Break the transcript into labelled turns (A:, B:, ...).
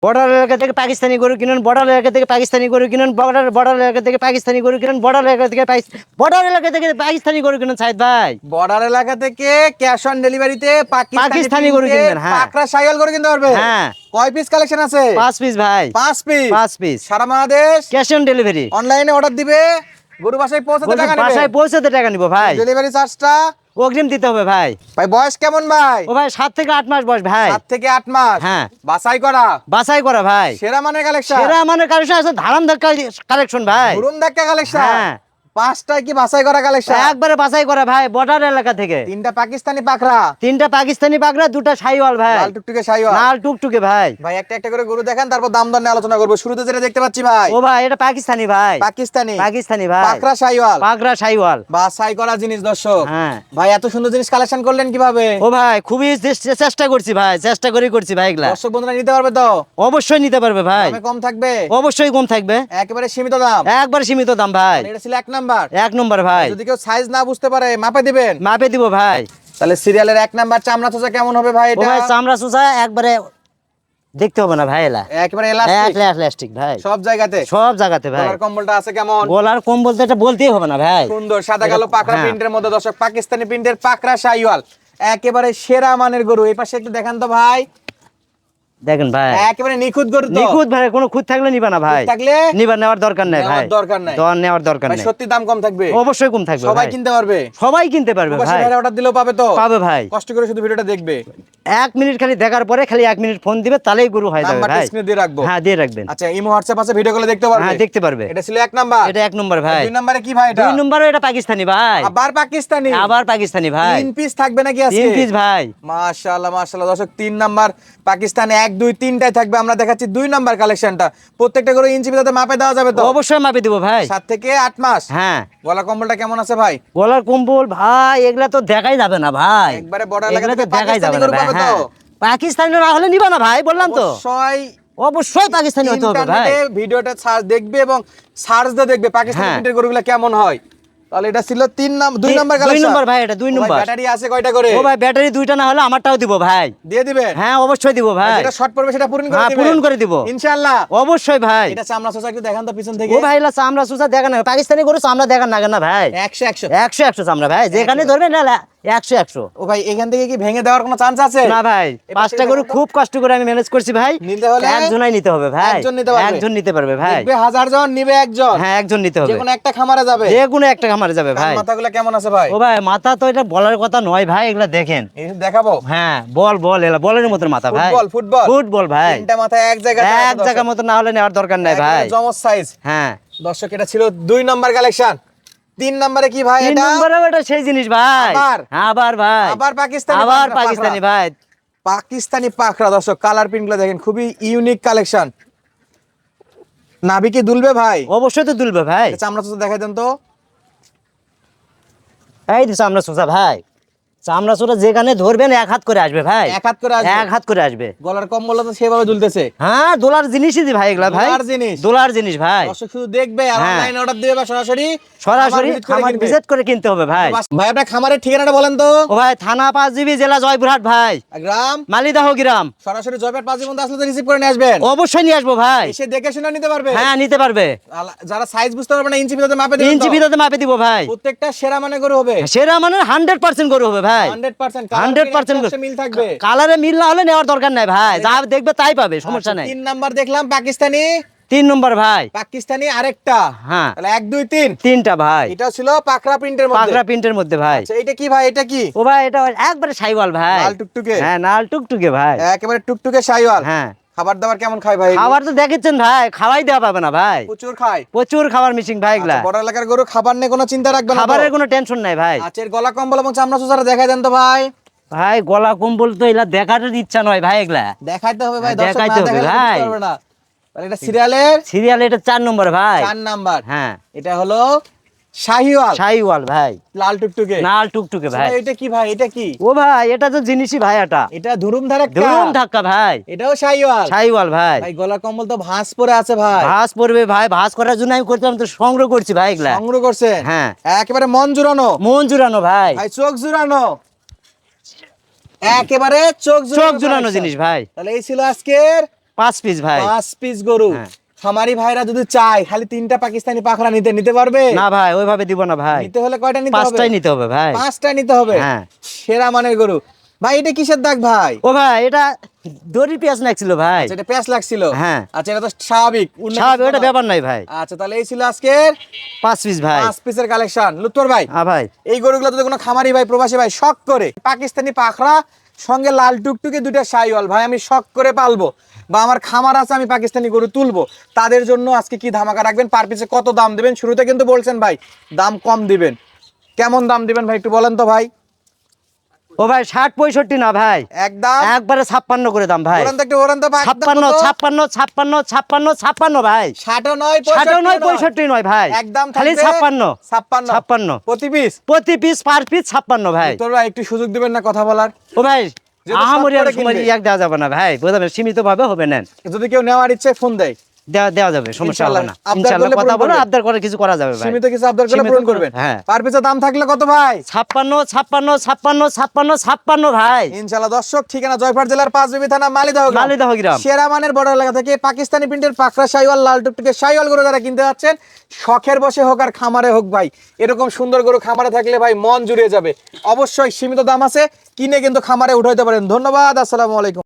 A: Border এলাকা থেকে পাকিস্তানি গরু কিনুন, বর্ডার এলাকা থেকে পাকিস্তানি গরু কিনুন, বর্ডার এলাকা থেকে পাকিস্তানি গরু কিনুন, বর্ডার এলাকা থেকে পাকিস্তানি গরু কিনুন সাইদ ভাই।
B: বর্ডার এলাকা থেকে ক্যাশ অন ডেলিভারিতে
A: পাকিস্তানি গরু কিনবেন, হ্যাঁ।
B: পাকড়া শাইওয়াল গরু কিনতে পারবে।
A: হ্যাঁ।
B: কয় পিস কালেকশন আছে?
A: 5 পিস ভাই।
B: 5 পিস।
A: 5 পিস
B: সারা বাংলাদেশ
A: ক্যাশ অন ডেলিভারি।
B: অনলাইনে অর্ডার দিবে, গরু বাসায় পৌঁছাতে টাকা নেবে।
A: বাসায় পৌঁছাতে টাকা নিব ভাই।
B: ডেলিভারি চার্জটা
A: অগ্রিম দিতে হবে ভাই।
B: ভাই বয়স কেমন ভাই?
A: ও ভাই 7 থেকে 8 মাস বয়স ভাই।
B: 7 থেকে 8 মাস।
A: হ্যাঁ।
B: বাছাই করা,
A: বাছাই করা ভাই।
B: সেরা মানের কালেকশন।
A: সেরা মানে কালেকশন আছে, ধারাম ধাক্কা কালেকশন ভাই।
B: ধুরুম ধাক্কা কালেকশন।
A: হ্যাঁ।
B: 5টা কি বাছাই করা কালেকশন?
A: একবারে বাছাই করা ভাই, বর্ডার এলাকা থেকে।
B: 3টা পাকিস্তানি পাকড়া,
A: 3টা পাকিস্তানি বাগড়া, 2টা শাইওয়াল ভাই।
B: লাল টুকটুকে শাইওয়াল।
A: লাল টুকটুকে ভাই।
B: ভাই একটা একটা করে গরু দেখান, তারপর দাম দর নিয়ে আলোচনা করবো। শুরুতে যেটা দেখতে পাচ্ছি ভাই,
A: ও ভাই এটা পাকিস্তানি ভাই।
B: পাকিস্তানি
A: পাকিস্তানি ভাই।
B: পাকড়া শাইওয়াল,
A: বাগড়া শাইওয়াল।
B: বাছাই করা জিনিস দর্শক।
A: হ্যাঁ।
B: ভাই এত সুন্দর জিনিস কালেকশন করলেন কিভাবে?
A: ও ভাই খুবই চেষ্টা করছি ভাই, চেষ্টা করছি ভাই এগুলা।
B: দর্শক বন্ধুরা নিতে পারবে তো?
A: অবশ্যই নিতে পারবে ভাই।
B: দামে কম থাকবে?
A: অবশ্যই কম থাকবে,
B: একেবারে সীমিত দাম।
A: একবার সীমিত দাম ভাই।
B: এটা ছিল 1 নাম্বার।
A: 1 নম্বর ভাই।
B: যদি কেউ সাইজ না বুঝতে পারে মাপে দিবেন?
A: মাপে দিব ভাই।
B: তাহলে সিরিয়ালের 1 নাম্বার চামড়া চোচা কেমন হবে ভাই
A: ও
B: এটা?
A: ভাই চামড়া চুষা একবারে দেখতে হবে না ভাই, এলা
B: একেবারে এলাস্টিক
A: ইলাস্টিক ভাই।
B: সব জায়গাতে।
A: সব জায়গাতে ভাই।
B: গলার কম্বলটা আছে কেমন?
A: গলার কম বলতে এটা বলতেই হবে না ভাই।
B: সুন্দর সাদা কালো পাকড়া
A: হ্যাঁ।
B: প্রিন্টের মধ্যে দর্শক, পাকিস্তানি প্রিন্টের পাকড়া শাইওয়াল, একেবারে সেরা মানের গরু। এই পাশে একটু দেখান তো ভাই,
A: দেখেন ভাই
B: একেবারে নিখুঁত গরু তো।
A: নিখুঁত ভাই, কোনো খুঁত থাকলে নিবা না ভাই।
B: খুঁত থাকলে
A: নেওয়ার দরকার নাই ভাই।
B: নেওয়ার দরকার নাই।
A: নেওয়ার দরকার
B: ভাই
A: নাই।
B: সত্যি দাম কম থাকবে?
A: অবশ্যই কম থাকবে
B: সবাই
A: ভাই।
B: কিনতে পারবে?
A: সবাই কিনতে পারবে
B: প্রবাসী
A: ভাই।
B: ভাইরা অর্ডার দিলেও পাবে তো?
A: পাবে ভাই।
B: কষ্ট করে শুধু ভিডিওটা দেখবে।
A: 1 মিনিট খালি দেখার পরে খালি 1 মিনিট ফোন দিবে, তাহলেই গরু হয়ে যাবে
B: নাম্বারটা
A: ভাই।
B: স্ক্রিনে দিয়ে রাখবো।
A: হ্যাঁ দিয়ে রাখবেন।
B: আচ্ছা ইমো হোয়াটসঅ্যাপ আছে, ভিডিও কলে দেখতে পারবে?
A: হ্যাঁ দেখতে পারবে।
B: এটা ছিল 1 নাম্বার।
A: এটা 1 নম্বর ভাই।
B: 2 নম্বরে কি ভাই এটা?
A: 2 নম্বরও এটা পাকিস্তানি ভাই।
B: আবার পাকিস্তানি?
A: আবার পাকিস্তানি ভাই।
B: 3 পিস থাকবে নাকি আজকে?
A: 3 পিস ভাই।
B: মাশাআল্লাহ মাশাআল্লাহ দর্শক, 3 নাম্বার পাকিস্তানি 1 2 3টাই থাকবে। আমরা দেখাচ্ছি 2 নাম্বার কালেকশনটা। প্রত্যেকটা করে ইঞ্চি ভিতরে মাপে দেওয়া যাবে তো?
A: অবশ্যই মাপে দিব ভাই।
B: 7 থেকে 8 মাস।
A: হ্যাঁ।
B: গলা কম্বলটা কেমন আছে ভাই?
A: গলার কম্বল ভাই এগুলা তো দেখাই যাবে না ভাই।
B: একবারে বর্ডার এলাকা
A: এগুলা তো
B: থেকে
A: দেখাই যাবে
B: পাকিস্তানি
A: না
B: গরু
A: ভাই।
B: পাবে তো?
A: হ্যাঁ। পাকিস্তানি না হলে নিবা না ভাই, বললাম তো।
B: অবশ্যই
A: অবশ্যই পাকিস্তানি হতে হবে ভাই।
B: ইন্টারনেটে ভিডিওটা সার্চ দেখবে এবং সার্চ দিয়ে দেখবে পাকিস্তানি
A: হ্যাঁ।
B: প্রিন্টের গরুগুলো কেমন হয়। তাহলে এটা ছিল 2 নাম্বার
A: 2
B: কালেকশন।
A: নম্বর ভাই, এটা 2 নম্বর।
B: ব্যাটারি আছে কয়টা করে?
A: ও ভাই ব্যাটারি 2টা না হলে আমারটাও দিব ভাই।
B: দিয়ে দিবেন?
A: হ্যাঁ অবশ্যই দিব ভাই।
B: যেটা শর্ট পড়বে সেটা পূরণ করে
A: হ্যাঁ
B: দিবেন?
A: পূরণ করে দিব
B: ইনশাআল্লাহ।
A: অবশ্যই ভাই।
B: এটা চামড়া চোচা একটু দেখান তো পিছন থেকে।
A: ও ভাই এলা চামড়া সুসা দেখা না, পাকিস্তানি গরু চামড়া দেখা না কেন ভাই।
B: 100
A: 100 চামড়া ভাই, যেখানে ধরবেন না 100।
B: ও ভাই এখান থেকে কি ভেঙে দেওয়ার কোনো চান্স আছে?
A: না ভাই, 5টা গরু খুব কষ্ট করে আমি ম্যানেজ করছি ভাই।
B: নিতে হলে
A: একজনই নিতে হবে ভাই।
B: একজন নিতে পারবে?
A: একজন নিতে পারবে ভাই।
B: দেখবে 1000 জন নিবে একজন।
A: হ্যাঁ একজন নিতে হবে।
B: যে কোনো একটা খামারে যাবে।
A: যে কোনো একটা খামারে যাবে ভাই।
B: মাথাগুলো কেমন আছে ভাই?
A: ও ভাই মাথা তো এটা বলার কথা নয় ভাই, এগুলা দেখেন।
B: এই দেখাবো?
A: হ্যাঁ বল এলা বলের মতো মাথা ভাই। ফুটবল ভাই।
B: 3টা মাথা এক জায়গায়
A: এক জায়গার মতো না হলে নেওয়ার দরকার নাই ভাই।
B: জমজ সাইজ।
A: হ্যাঁ।
B: দর্শক এটা ছিল 2 নাম্বার কালেকশন। 3 নম্বরে কি ভাই
A: 3
B: এটা?
A: নম্বরেও এটা সেই জিনিস ভাই। আবার ভাই।
B: আবার পাকিস্তানি
A: আবার পাকিস্তানি ভাই।
B: পাকিস্তানি পাখরা দর্শক, কালার প্রিন্টগুলো দেখেন, খুবই ইউনিক কালেকশন। নাভি কি দুলবে ভাই?
A: অবশ্যই তো দুলবে ভাই।
B: চামড়া তো দেখাই দেন তো।
A: এই তো চামড়া সোজা ভাই। চামড়া সোজা যেখানে ধরবেন 1 হাত করে আসবে ভাই।
B: 1 হাত করে আসবে?
A: 1 হাত করে আসবে।
B: গলার কম্বল তো সেভাবে দুলতেছে।
A: হ্যাঁ দোলার জিনিসই দি ভাই এগুলা ভাই। দোলার জিনিস ভাই।
B: দর্শক শুধু দেখবে আর
A: হ্যাঁ।
B: অনলাইন অর্ডার দিবে বা সরাসরি
A: খামার ভিজিট করে কিনতে হবে ভাই।
B: ভাই আপনার খামারের ঠিকানাটা বলেন তো।
A: ও ভাই থানা 5GB, জেলা জয়পুরহাট ভাই।
B: গ্রাম
A: মালিদাহ গ্রাম।
B: সরাসরি জয়পুরহাট 5 বন্ধু আসলে তো রিসিভ করে নিয়ে আসবেন?
A: অবশ্যই নিয়ে আসবো ভাই।
B: এসে দেখে শুনে নিতে পারবে?
A: হ্যাঁ নিতে পারবে।
B: যারা সাইজ বুঝতে পারবে না ইঞ্চি ভিতরে মাপে দিবেন তো?
A: ইঞ্চি ভিতরে মাপে দিব ভাই।
B: প্রত্যেকটা সেরা মানে গরু হবে?
A: সেরা মানে 100% গরু হবে ভাই।
B: 100%
A: 100%
B: মিল থাকবে।
A: কালারে মিল না হলে নেওয়ার দরকার নাই ভাই, যা দেখবে তাই পাবে, সমস্যা নাই।
B: 3 নাম্বার দেখলাম পাকিস্তানি।
A: 3 নম্বর ভাই।
B: পাকিস্তানি আরেকটা।
A: হ্যাঁ
B: তাহলে 1 2 3
A: 3টা ভাই।
B: এটা ছিল পাকড়া প্রিন্টের মধ্যে।
A: পাগড়া প্রিন্টের মধ্যে ভাই।
B: আচ্ছা এটা কি ভাই? এটা কি?
A: ও ভাই এটা একবারে শাইওয়াল ভাই।
B: লাল টুকটুকে?
A: হ্যাঁ লাল টুকটুকে ভাই।
B: একেবারে টুকটুকে শাইওয়াল।
A: হ্যাঁ।
B: খাবার দাবার কেমন খায় ভাই?
A: খাবার তো দেখেছেন ভাই, খাওয়াই দেওয়া পাবে না ভাই।
B: প্রচুর খায়?
A: প্রচুর খাবার মিশিং ভাই এগুলা।
B: আচ্ছা বড় এলাকার গরু খাবার নিয়ে কোনো চিন্তা রাখবে না?
A: খাবারের কোনো টেনশন নাই ভাই।
B: আচ্ছা এর গলা কম্বল এবং চামড়া চোষারা দেখাই দেন তো ভাই।
A: ভাই গলা কম্বল তো এগুলা দেখার ইচ্ছা নয় ভাই, এগুলা
B: দেখাইতে হবে ভাই, দর্শক না
A: দেখাইতে হবে
B: দেখালে
A: ভাই।
B: বুঝতে পারবে না। তাহলে এটা সিরিয়ালের
A: সিরিয়াল এটা 4 নম্বর ভাই।
B: 4 নাম্বার।
A: হ্যাঁ
B: এটা হলো শাহিওয়াল।
A: শাইওয়াল ভাই।
B: লাল টুকটুকে?
A: লাল টুকটুকে ভাই।
B: এটা কি ভাই? এটা কি?
A: ও ভাই এটা তো জিনিসই ভাই,
B: এটা ধুরুম ধারাক্কা?
A: ধরুন ধাক্কা ভাই।
B: এটাও শাহিওয়াল?
A: শাইওয়াল ভাই।
B: ভাই গলার কম্বল তো ভাঁজ পরে আছে ভাই।
A: ভাঁজ পড়বে ভাই, ভাঁজ করার জন্য আমি করতাম তো সংগ্রহ করছি ভাই এগুলা।
B: সংগ্রহ করছেন?
A: হ্যাঁ।
B: একেবারে মন জুড়ানো?
A: মন জুড়ানো ভাই।
B: ভাই চোখ জুড়ানো? একেবারে চোখ
A: চোখ জুড়ানো জিনিস ভাই।
B: তাহলে এই ছিল আজকের
A: 5 পিস ভাই।
B: 5 পিস গরু।
A: হ্যাঁ।
B: খামারি ভাইরা যদি চায় খালি 3টা পাকিস্তানি পাখরা নিতে পারবে?
A: না ভাই, ওইভাবে দিব না ভাই।
B: নিতে হলে কয়টা নিতে হবে?
A: 5টাই নিতে হবে ভাই।
B: 5টা নিতে হবে।
A: হ্যাঁ।
B: সেরা মানের গরু। ভাই এটা কিসের দাগ ভাই?
A: ও ভাই, এটা দড়ি পেঁয়াজ লাগছিল ভাই।
B: আচ্ছা, এটা প্যাঁচ লাগছিল।
A: হ্যাঁ।
B: আচ্ছা, এটা তো স্বাভাবিক। উন্নত
A: স্বাভাবিক,
B: কিছু
A: ওটা
B: না।
A: ব্যাপার নাই ভাই।
B: আচ্ছা, তাহলে এই ছিল আজকের
A: 5 পিস ভাই।
B: 5 পিসের কালেকশন। লুৎফর ভাই,
A: হ্যাঁ ভাই।
B: এই গরুগুলো যদি কোনো খামারি ভাই প্রবাসী ভাই শখ করে পাকিস্তানি পাখরা সঙ্গে লাল টুকটুকে দুইটা শাইওয়াল ভাই আমি শখ করে পালবো বা আমার খামার আছে আমি পাকিস্তানি গরু তুলবো, তাদের জন্য আজকে কি ধামাকা রাখবেন? পার পিসে কত দাম দিবেন? শুরুতে কিন্তু বলছেন ভাই দাম কম দিবেন, কেমন দাম দিবেন ভাই একটু বলেন তো ভাই।
A: ও ভাই 60-65 না ভাই,
B: একদম
A: একবারে 56 করে দাম ভাই।
B: বলেন তো একটু বলেন তো ভাই, একদম
A: 56
B: কত?
A: 56 56 56 56 ভাই।
B: 60 নয়
A: 60 নয় 65 নয় ভাই,
B: একদম
A: খালি
B: থাকবে
A: 56
B: 56
A: 56
B: প্রতি পিস।
A: প্রতি পিস, পার পিস 56 ভাই।
B: তোরা একটু সুযোগ দিবেন না কথা বলার?
A: ও ভাই,
B: যেহেতু
A: আহামরি
B: শর্ট করে
A: সময়
B: কিনবে।
A: এক দেওয়া যাবে না ভাই, বুঝলেন, সীমিত ভাবে হবে নেন,
B: যদি কেউ নেওয়ার ইচ্ছে ফোন দেয়
A: দেওয়া যাবে, সমস্যা হবে না।
B: ইনশাআল্লাহ। আবদার
A: ইনশাআল্লাহ,
B: করলে
A: কথা
B: পূরণ
A: বলে
B: করবেন।
A: আবদার করে কিছু করা যাবে ভাই।
B: সীমিত কিছু আবদার করলে
A: সীমিত
B: পূরণ
A: করে-
B: করবেন।
A: হ্যাঁ।
B: পার পিসে দাম থাকলে কত ভাই?
A: 56 56 56 56 56 ভাই।
B: ইনশাআল্লাহ। দর্শক, ঠিকানা জয়পুরহাট জেলার পাঁচবিবি থানা মালিদহ
A: গ্রাম।
B: সেরা মানের বর্ডার এলাকা থেকে পাকিস্তানি প্রিন্টের পাকড়া শাইওয়াল লাল টুকটুকে শাইওয়াল গরু যারা কিনতে যাচ্ছেন, শখের বসে হোক আর খামারে হোক ভাই, এরকম সুন্দর গরু খামারে থাকলে ভাই মন জুড়িয়ে যাবে। অবশ্যই সীমিত দাম আছে, কিনে কিন্তু খামারে উঠাইতে পারেন। ধন্যবাদ, আসসালামু আলাইকুম।